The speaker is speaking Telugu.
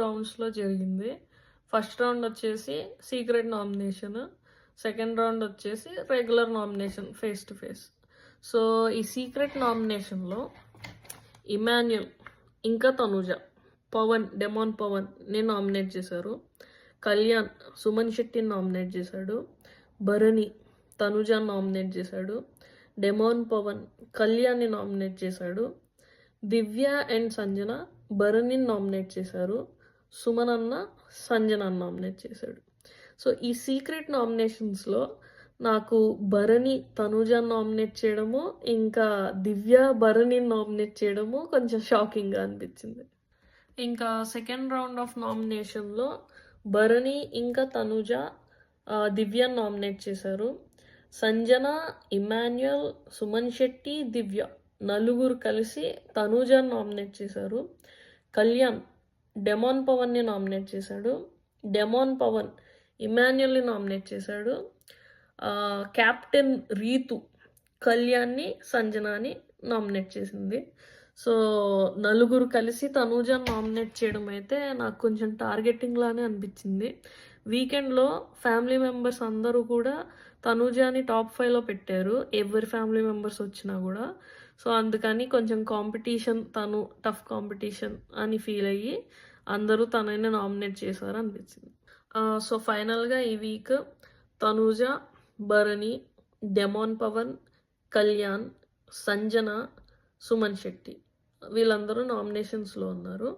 రౌండ్స్లో జరిగింది. ఫస్ట్ రౌండ్ వచ్చేసి సీక్రెట్ నామినేషన్, సెకండ్ రౌండ్ వచ్చేసి regular nomination face to face. So ఈ సీక్రెట్ నామినేషన్లో ఇమాన్యుల్ ఇంకా తనుజ డెమాన్ పవన్ని నామినేట్ చేశారు. కళ్యాణ్ సుమన్ శెట్టిని నామినేట్ చేశాడు. భరణి తనుజాని నామినేట్ చేశాడు. డెమాన్ పవన్ కళ్యాణ్ని నామినేట్ చేశాడు. దివ్య అండ్ సంజన భరణిని నామినేట్ చేశారు. సుమన్ అన్న సంజనాన్ని నామినేట్ చేశాడు. సో ఈ సీక్రెట్ నామినేషన్స్లో నాకు భరణి తనుజాని నామినేట్ చేయడము, ఇంకా దివ్య భరణిని నామినేట్ చేయడము కొంచెం షాకింగ్గా అనిపించింది. ఇంకా సెకండ్ రౌండ్ ఆఫ్ నామినేషన్లో భరణి ఇంకా తనుజ దివ్యని నామినేట్ చేశారు. సంజన, ఇమాన్యుల్, సుమన్ శెట్టి, దివ్య నలుగురు కలిసి తనుజాని నామినేట్ చేశారు. కళ్యాణ్ డెమాన్ పవన్ని నామినేట్ చేశాడు. డెమాన్ పవన్ ఇమాన్యుల్ని నామినేట్ చేశాడు. కెప్టెన్ రీతు కళ్యాణ్ని, సంజనాని నామినేట్ చేసింది. సో నలుగురు కలిసి తనుజాని నామినేట్ చేయడం అయితే నాకు కొంచెం టార్గెటింగ్ లానే అనిపించింది. వీకెండ్లో ఫ్యామిలీ మెంబర్స్ అందరూ కూడా తనుజాని టాప్ 5లో పెట్టారు, ఎవరి ఫ్యామిలీ మెంబర్స్ వచ్చినా కూడా. సో అందుకని కొంచెం కాంపిటీషన్, తను టఫ్ కాంపిటీషన్ అని ఫీల్ అయ్యి అందరూ తనని నామినేట్ చేశారు అనిపించింది. సో ఫైనల్గా ఈ వీక్ తనుజ, భరణి, డెమాన్ పవన్, కళ్యాణ్, సంజన, సుమన్ శెట్టి వీళ్ళందరూ నామినేషన్స్లో ఉన్నారు.